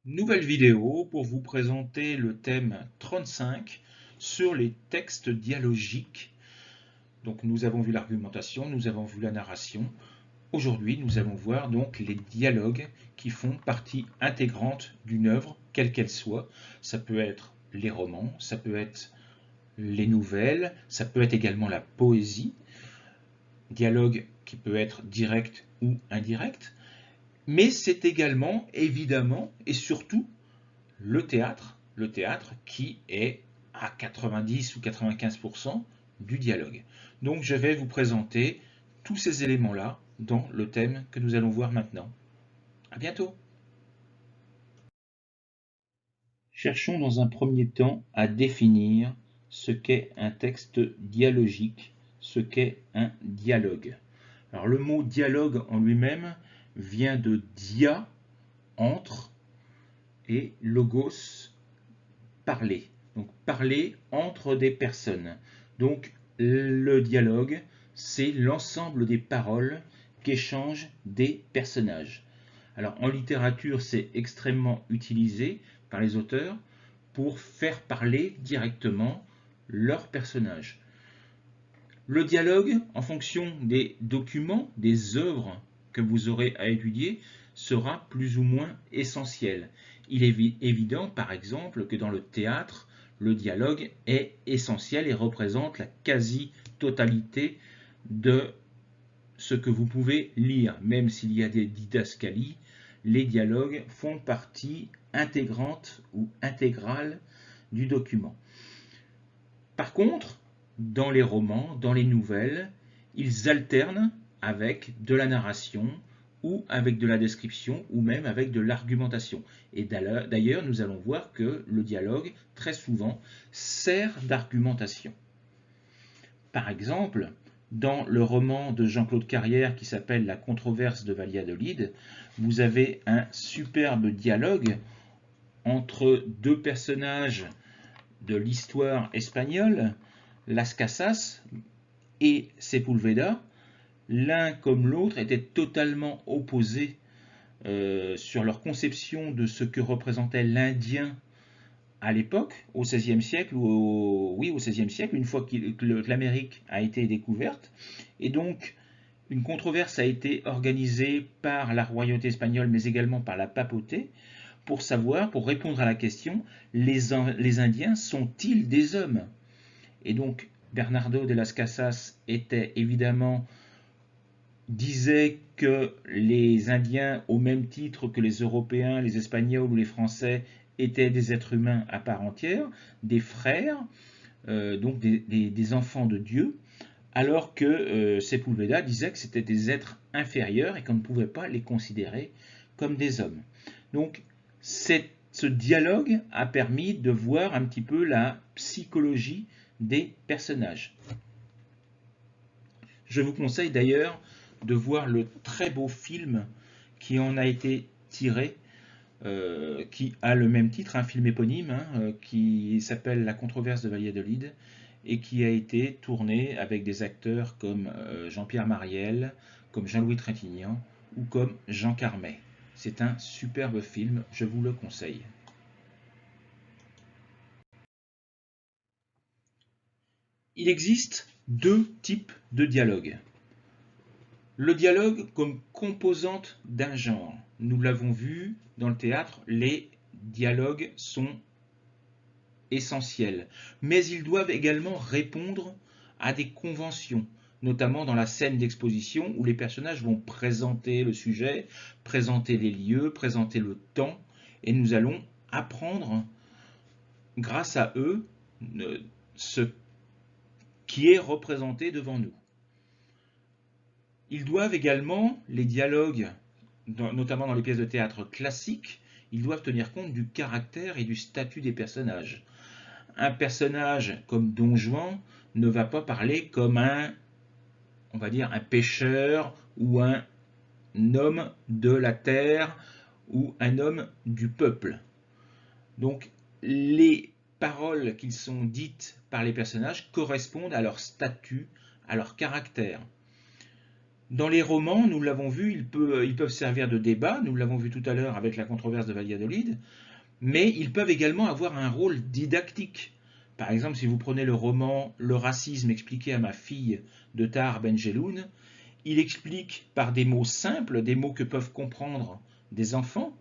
Nouvelle vidéo pour vous présenter le thème 35 sur les textes dialogiques. Donc nous avons vu l'argumentation, nous avons vu la narration. Aujourd'hui, nous allons voir donc les dialogues qui font partie intégrante d'une œuvre, quelle qu'elle soit. Ça peut être les romans, ça peut être les nouvelles, ça peut être également la poésie. Dialogue qui peut être direct ou indirect. Mais c'est également, évidemment et surtout, le théâtre qui est à 90 ou 95% du dialogue. Donc je vais vous présenter tous ces éléments-là dans le thème que nous allons voir maintenant. À bientôt. Cherchons dans un premier temps à définir ce qu'est un texte dialogique, ce qu'est un dialogue. Alors le mot dialogue en lui-même vient de dia, entre, et logos, parler. Donc parler entre des personnes. Donc le dialogue, c'est l'ensemble des paroles qu'échangent des personnages. Alors en littérature, c'est extrêmement utilisé par les auteurs pour faire parler directement leurs personnages. Le dialogue, en fonction des documents, des œuvres que vous aurez à étudier, sera plus ou moins essentiel. Il est évident, par exemple, que dans le théâtre, le dialogue est essentiel et représente la quasi-totalité de ce que vous pouvez lire. Même s'il y a des didascalies, les dialogues font partie intégrante ou intégrale du document. Par contre, dans les romans, dans les nouvelles, ils alternent avec de la narration ou avec de la description ou même avec de l'argumentation. Et d'ailleurs, nous allons voir que le dialogue, très souvent, sert d'argumentation. Par exemple, dans le roman de Jean-Claude Carrière qui s'appelle La controverse de Valladolid, vous avez un superbe dialogue entre deux personnages de l'histoire espagnole, Las Casas et Sepúlveda. L'un comme l'autre étaient totalement opposés sur leur conception de ce que représentait l'Indien à l'époque, au XVIe siècle, oui, au XVIe siècle, une fois que l'Amérique a été découverte. Et donc, une controverse a été organisée par la royauté espagnole, mais également par la papauté, pour savoir, pour répondre à la question, les Indiens sont-ils des hommes? Et donc, Bernardo de las Casas était évidemment disait que les Indiens, au même titre que les Européens, les Espagnols ou les Français, étaient des êtres humains à part entière, des frères, donc des enfants de Dieu, alors que Sepúlveda disait que c'était des êtres inférieurs et qu'on ne pouvait pas les considérer comme des hommes. Donc ce dialogue a permis de voir un petit peu la psychologie des personnages. Je vous conseille d'ailleurs de voir le très beau film qui en a été tiré, qui a le même titre, un film éponyme, qui s'appelle La controverse de Valladolid, et qui a été tourné avec des acteurs comme Jean-Pierre Mariel, comme Jean-Louis Trintignant ou comme Jean Carmet. C'est un superbe film, je vous le conseille. Il existe deux types de dialogues. Le dialogue comme composante d'un genre. Nous l'avons vu dans le théâtre, les dialogues sont essentiels, mais ils doivent également répondre à des conventions, notamment dans la scène d'exposition où les personnages vont présenter le sujet, présenter les lieux, présenter le temps, et nous allons apprendre grâce à eux ce qui est représenté devant nous. Ils doivent également, les dialogues, notamment dans les pièces de théâtre classiques, ils doivent tenir compte du caractère et du statut des personnages. Un personnage comme Don Juan ne va pas parler comme on va dire, un pêcheur ou un homme de la terre ou un homme du peuple. Donc les paroles qui sont dites par les personnages correspondent à leur statut, à leur caractère. Dans les romans, nous l'avons vu, ils peuvent servir de débat, nous l'avons vu tout à l'heure avec la controverse de Valladolid, mais ils peuvent également avoir un rôle didactique. Par exemple, si vous prenez le roman Le racisme expliqué à ma fille de Tahar Benjeloun, il explique par des mots simples, des mots que peuvent comprendre des enfants,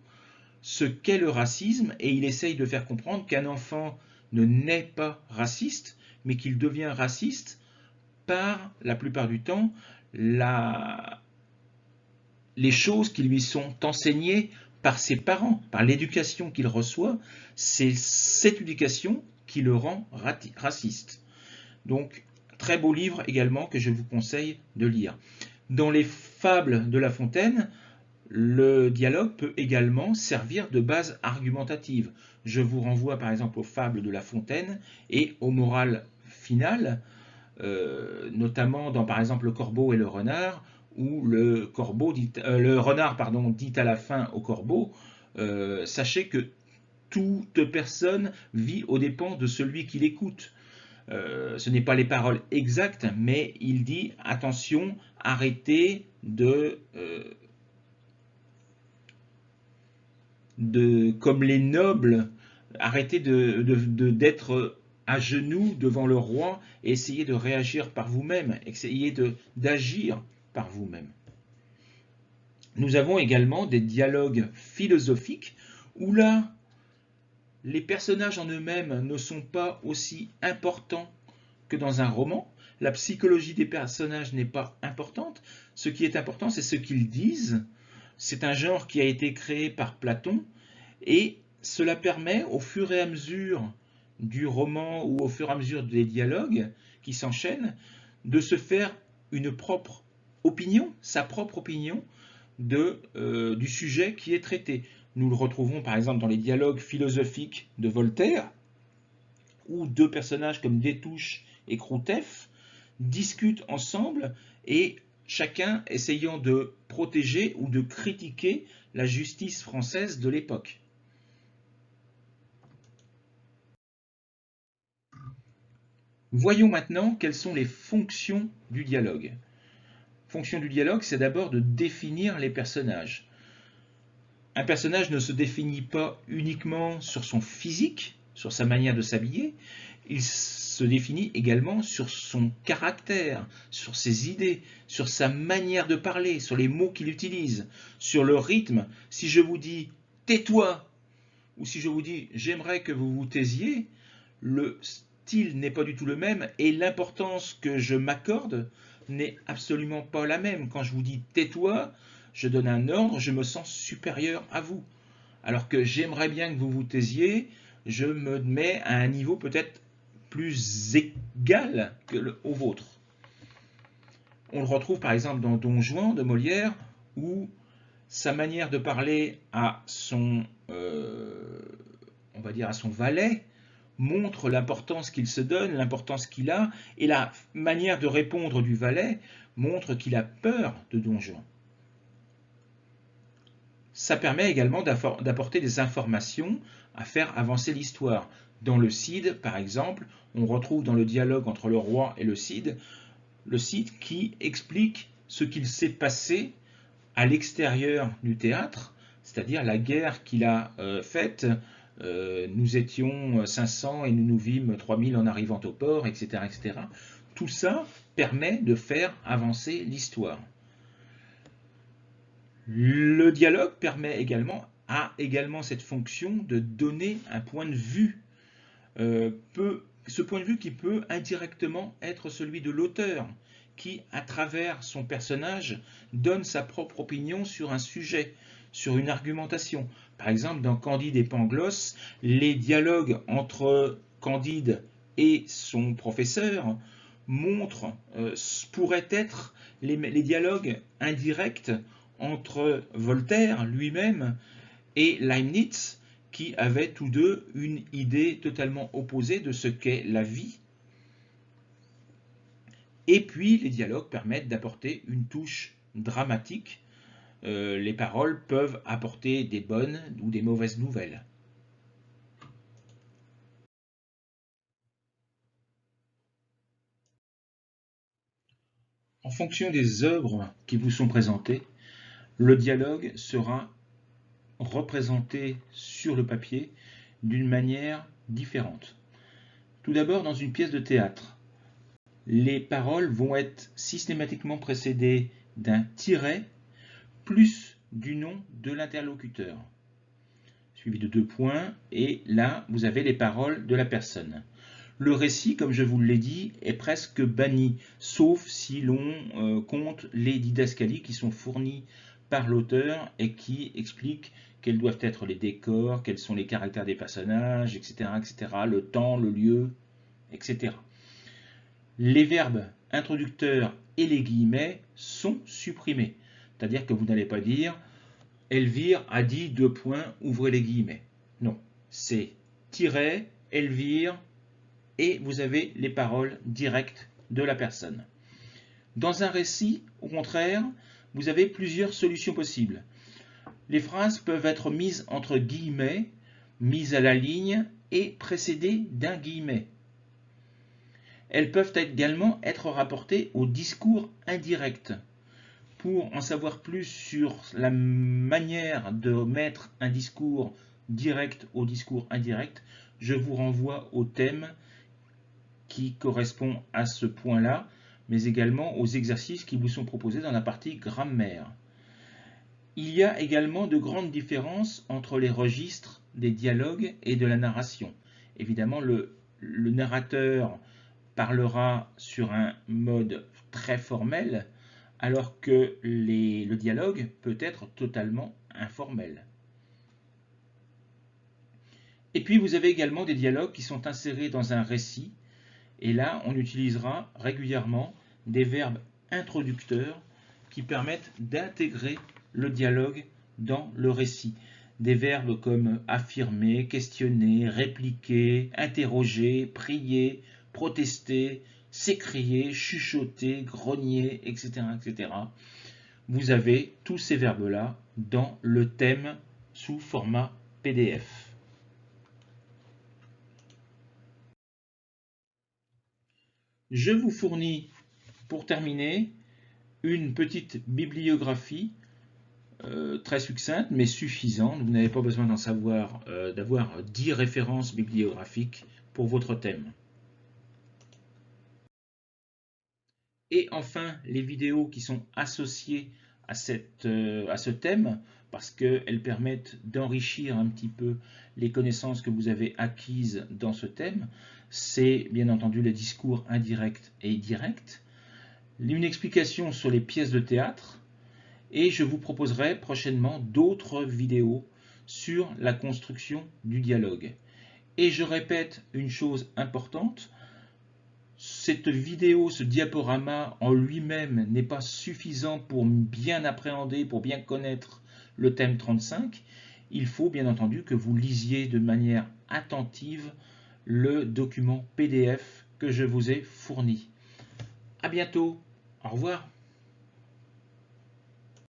ce qu'est le racisme, et il essaye de faire comprendre qu'un enfant ne naît pas raciste, mais qu'il devient raciste par, la plupart du temps, les choses qui lui sont enseignées par ses parents, par l'éducation qu'il reçoit. C'est cette éducation qui le rend raciste. Donc, très beau livre également que je vous conseille de lire. Dans les fables de La Fontaine, le dialogue peut également servir de base argumentative. Je vous renvoie par exemple aux fables de La Fontaine et aux morales finales, notamment dans par exemple Le Corbeau et le Renard, où le renard dit à la fin au corbeau, sachez que toute personne vit aux dépens de celui qui l'écoute. Ce n'est pas les paroles exactes, mais il dit attention, arrêtez comme les nobles, arrêtez d'être à genoux devant le roi et essayez de réagir par vous-même, essayez d'agir par vous-même. Nous avons également des dialogues philosophiques où là, les personnages en eux-mêmes ne sont pas aussi importants que dans un roman. La psychologie des personnages n'est pas importante. Ce qui est important, c'est ce qu'ils disent. C'est un genre qui a été créé par Platon et cela permet, au fur et à mesure du roman ou au fur et à mesure des dialogues qui s'enchaînent, de se faire une propre opinion, sa propre opinion du sujet qui est traité. Nous le retrouvons par exemple dans les dialogues philosophiques de Voltaire, où deux personnages comme Destouches et Croutef discutent ensemble et chacun essayant de protéger ou de critiquer la justice française de l'époque. Voyons maintenant quelles sont les fonctions du dialogue. Fonction du dialogue, c'est d'abord de définir les personnages. Un personnage ne se définit pas uniquement sur son physique, sur sa manière de s'habiller, il se définit également sur son caractère, sur ses idées, sur sa manière de parler, sur les mots qu'il utilise, sur le rythme. Si je vous dis « tais-toi » ou si je vous dis « j'aimerais que vous vous taisiez », le style n'est pas du tout le même et l'importance que je m'accorde n'est absolument pas la même. Quand je vous dis « tais-toi », je donne un ordre, je me sens supérieur à vous. Alors que j'aimerais bien que vous vous taisiez, je me mets à un niveau peut-être plus égal que au vôtre. On le retrouve par exemple dans Don Juan de Molière, où sa manière de parler à son, on va dire à son valet, montre l'importance qu'il se donne, l'importance qu'il a, et la manière de répondre du valet montre qu'il a peur de Don Juan. Ça permet également d'apporter des informations à faire avancer l'histoire. Dans le Cid, par exemple, on retrouve dans le dialogue entre le roi et le Cid qui explique ce qu'il s'est passé à l'extérieur du théâtre, c'est-à-dire la guerre qu'il a faite. Nous étions 500 et nous nous vîmes 3000 en arrivant au port, etc., etc. Tout ça permet de faire avancer l'histoire. Le dialogue a également cette fonction de donner un point de vue. Ce point de vue qui peut indirectement être celui de l'auteur, qui, à travers son personnage, donne sa propre opinion sur un sujet, sur une argumentation. Par exemple, dans Candide et Pangloss, les dialogues entre Candide et son professeur pourraient être les dialogues indirects entre Voltaire lui-même et Leibniz, qui avaient tous deux une idée totalement opposée de ce qu'est la vie. Et puis les dialogues permettent d'apporter une touche dramatique. Les paroles peuvent apporter des bonnes ou des mauvaises nouvelles. En fonction des œuvres qui vous sont présentées, le dialogue sera représenté sur le papier d'une manière différente. Tout d'abord, dans une pièce de théâtre, les paroles vont être systématiquement précédées d'un tiret plus du nom de l'interlocuteur, suivi de 2 points, et là, vous avez les paroles de la personne. Le récit, comme je vous l'ai dit, est presque banni, sauf si l'on compte les didascalies qui sont fournies par l'auteur et qui expliquent quels doivent être les décors, quels sont les caractères des personnages, etc., etc., le temps, le lieu, etc. Les verbes introducteurs et les guillemets sont supprimés. C'est-à-dire que vous n'allez pas dire « Elvire a dit 2 points, ouvrez les guillemets ». Non, c'est tiret, Elvire, et vous avez les paroles directes de la personne. Dans un récit, au contraire, vous avez plusieurs solutions possibles. Les phrases peuvent être mises entre guillemets, mises à la ligne et précédées d'un guillemet. Elles peuvent également être rapportées au discours indirect. Pour en savoir plus sur la manière de mettre un discours direct au discours indirect, je vous renvoie au thème qui correspond à ce point-là, mais également aux exercices qui vous sont proposés dans la partie grammaire. Il y a également de grandes différences entre les registres des dialogues et de la narration. Évidemment, le narrateur parlera sur un mode très formel, alors que le dialogue peut être totalement informel. Et puis vous avez également des dialogues qui sont insérés dans un récit, et là on utilisera régulièrement des verbes introducteurs qui permettent d'intégrer le dialogue dans le récit. Des verbes comme affirmer, questionner, répliquer, interroger, prier, protester, s'écrier, chuchoter, grogner, etc., etc. Vous avez tous ces verbes-là dans le thème sous format PDF. Je vous fournis, pour terminer, une petite bibliographie très succincte mais suffisante. Vous n'avez pas besoin d'en savoir, d'avoir 10 références bibliographiques pour votre thème. Et enfin, les vidéos qui sont associées à ce thème, parce qu'elles permettent d'enrichir un petit peu les connaissances que vous avez acquises dans ce thème, c'est bien entendu les discours indirects et directs, une explication sur les pièces de théâtre, et je vous proposerai prochainement d'autres vidéos sur la construction du dialogue. Et je répète une chose importante, cette vidéo, ce diaporama en lui-même n'est pas suffisant pour bien appréhender, pour bien connaître le thème 35. Il faut bien entendu que vous lisiez de manière attentive le document PDF que je vous ai fourni. À bientôt, au revoir.